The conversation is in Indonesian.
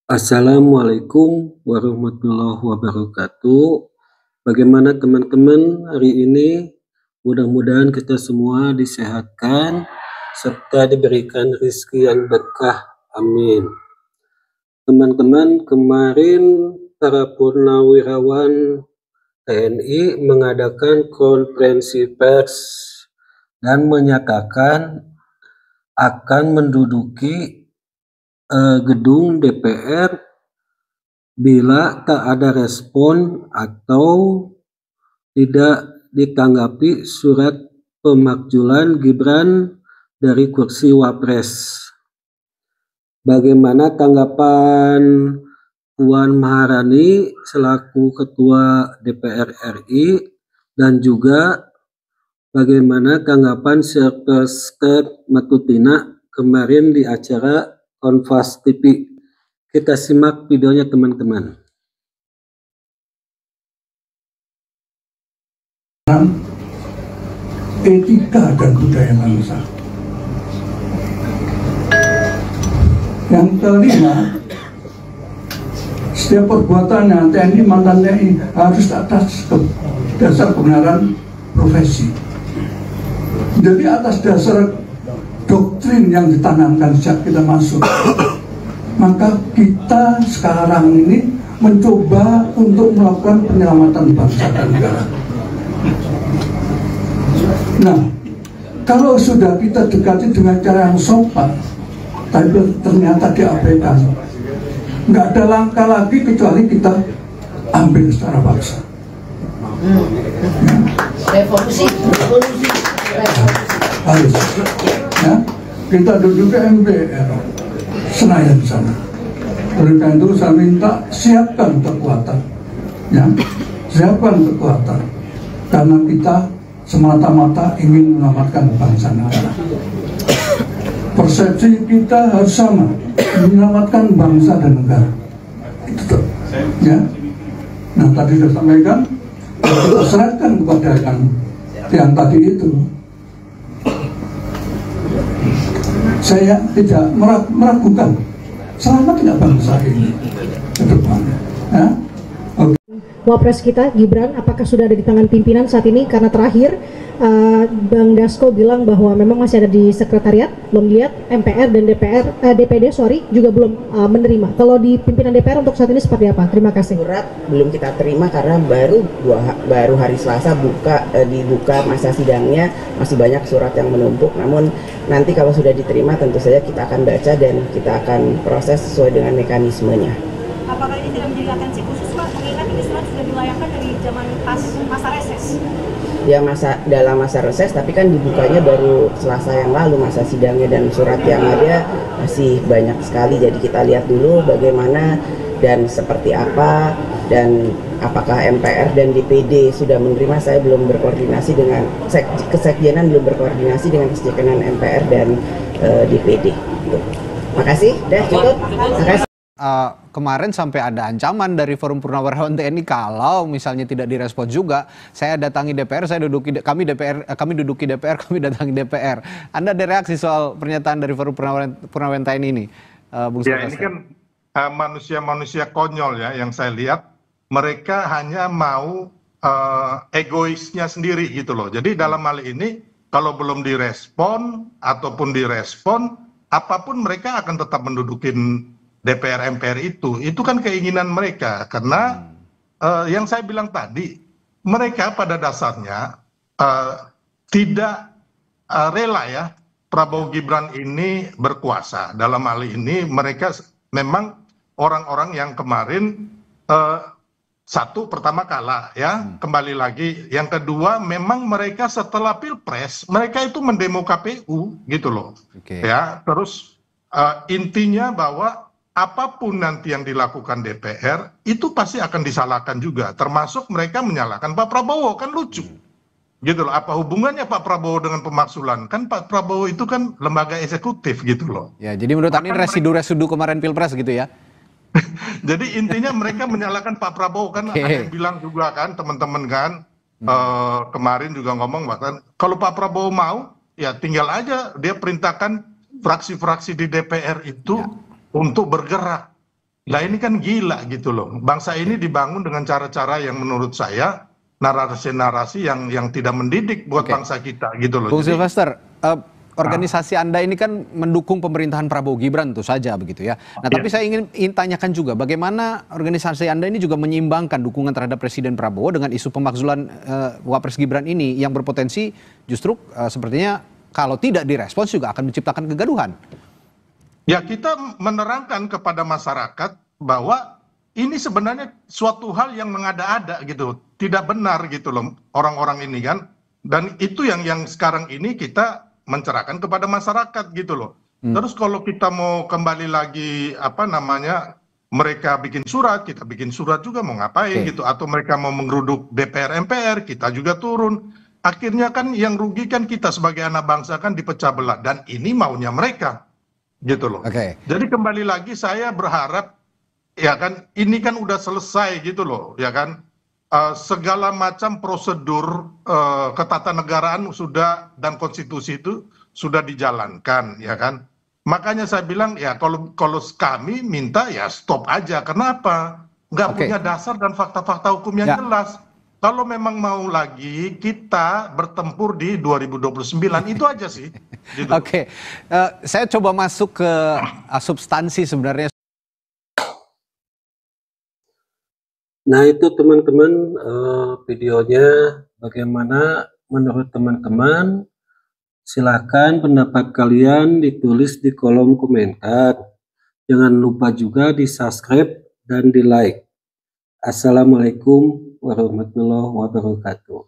Assalamualaikum warahmatullahi wabarakatuh. Bagaimana teman-teman hari ini? Mudah-mudahan kita semua disehatkan serta diberikan rezeki yang berkah. Amin. Teman-teman, kemarin para purnawirawan TNI mengadakan konferensi pers dan menyatakan akan menduduki gedung DPR bila tak ada respon atau tidak ditanggapi surat pemakzulan Gibran dari kursi Wapres. Bagaimana tanggapan Puan Maharani selaku Ketua DPR RI dan juga bagaimana tanggapan Sirkesket Matutina kemarin di acara Kompas TV. Kita simak videonya teman-teman. Etika dan budaya bangsa. Yang kelima, setiap perbuatannya TNI mantan TNI harus atas dasar kebenaran profesi. Jadi atas dasar doktrin yang ditanamkan sejak kita masuk, maka kita sekarang ini mencoba untuk melakukan penyelamatan bangsa dan negara. Nah, kalau sudah kita dekati dengan cara yang sopan, tapi ternyata diabaikan, nggak ada langkah lagi kecuali kita ambil secara paksa. Revolusi. Harus. Ya, kita duduk ke MPR Senayan sana. Oleh karena itu saya minta siapkan kekuatan, ya, siapkan kekuatan, karena kita semata-mata ingin menyelamatkan bangsa negara. Persepsi kita harus sama, menyelamatkan bangsa dan negara. Itu, ya. Nah tadi sudah sampaikan, kita serahkan kepada yang tadi itu. Saya tidak meragukan selamat tidak bangsa ini ke depannya. Ya? Okay. Wapres kita Gibran apakah sudah ada di tangan pimpinan saat ini? Karena terakhir Bang Dasko bilang bahwa memang masih ada di sekretariat, belum lihat MPR dan DPD juga belum menerima. Kalau di pimpinan DPR untuk saat ini seperti apa? Terima kasih. Surat belum kita terima karena baru hari Selasa dibuka masa sidangnya, masih banyak surat yang menumpuk. Namun nanti kalau sudah diterima tentu saja kita akan baca dan kita akan proses sesuai dengan mekanismenya. Apakah ini tidak menjadi atensi khusus Pak, mengingat ini surat sudah dilayangkan dari zaman pas masa reses? Ya dalam masa reses, tapi kan dibukanya baru Selasa yang lalu masa sidangnya, dan surat yang ada masih banyak sekali. Jadi kita lihat dulu bagaimana dan seperti apa, dan apakah MPR dan DPD sudah menerima. Saya belum berkoordinasi dengan kesekjenan, belum berkoordinasi dengan kesekjenan MPR dan DPD. Makasih, cukup. Makasih. Kemarin sampai ada ancaman dari Forum Purnawirawan TNI kalau misalnya tidak direspon juga, saya datangi DPR, kami duduki DPR, kami datangi DPR. Anda ada reaksi soal pernyataan dari Forum Purnawirawan TNI ini, Bung Ya, ini kan manusia-manusia konyol ya, yang saya lihat mereka hanya mau egoisnya sendiri gitu loh. Jadi dalam hal ini kalau belum direspon ataupun direspon, apapun mereka akan tetap mendudukin DPR MPR itu kan keinginan mereka, karena yang saya bilang tadi, mereka pada dasarnya tidak rela ya Prabowo Gibran ini berkuasa. Dalam hal ini mereka memang orang-orang yang kemarin satu pertama kalah ya, kembali lagi. Yang kedua memang mereka setelah Pilpres mereka itu mendemo KPU gitu loh. Ya, terus intinya bahwa apapun nanti yang dilakukan DPR itu pasti akan disalahkan juga, termasuk mereka menyalahkan Pak Prabowo. Kan lucu gitu loh, apa hubungannya Pak Prabowo dengan pemaksulan? Kan Pak Prabowo itu kan lembaga eksekutif gitu loh. Ya, jadi menurut Anda residu-residu kemarin Pilpres gitu ya? Jadi intinya mereka menyalahkan Pak Prabowo kan. Ada yang bilang juga kan teman-teman kan, kemarin juga ngomong bahkan kalau Pak Prabowo mau ya tinggal aja dia perintahkan fraksi-fraksi di DPR itu untuk bergerak Lah ini kan gila gitu loh. Bangsa ini dibangun dengan cara-cara yang menurut saya narasi-narasi yang tidak mendidik buat bangsa kita gitu loh. Bung Jadi, Sylvester, organisasi Anda ini kan mendukung pemerintahan Prabowo Gibran tentu saja begitu ya. Nah, tapi saya ingin tanyakan juga bagaimana organisasi Anda ini juga menyeimbangkan dukungan terhadap Presiden Prabowo dengan isu pemakzulan Wapres Gibran ini yang berpotensi justru sepertinya kalau tidak direspons juga akan menciptakan kegaduhan. ya kita menerangkan kepada masyarakat bahwa ini sebenarnya suatu hal yang mengada-ada gitu, tidak benar gitu loh orang-orang ini kan. Dan itu yang sekarang ini kita mencerahkan kepada masyarakat gitu loh. Terus kalau kita mau kembali lagi apa namanya, mereka bikin surat, kita bikin surat juga mau ngapain gitu, atau mereka mau menggeruduk DPR MPR, kita juga turun. Akhirnya kan yang rugi kan kita sebagai anak bangsa kan dipecah belah, dan ini maunya mereka gitu loh. Jadi kembali lagi saya berharap ya kan ini kan udah selesai gitu loh ya kan. Segala macam prosedur ketatanegaraan sudah dan konstitusi itu sudah dijalankan ya kan. Makanya saya bilang ya kalau kami minta ya stop aja. Kenapa? Nggak punya dasar dan fakta-fakta hukum yang jelas. Kalau memang mau lagi kita bertempur di 2029 itu aja sih. Gitu. Saya coba masuk ke substansi sebenarnya. Nah itu teman-teman videonya bagaimana menurut teman-teman, silakan pendapat kalian ditulis di kolom komentar. Jangan lupa juga di subscribe dan di like. Assalamualaikum warahmatullahi wabarakatuh.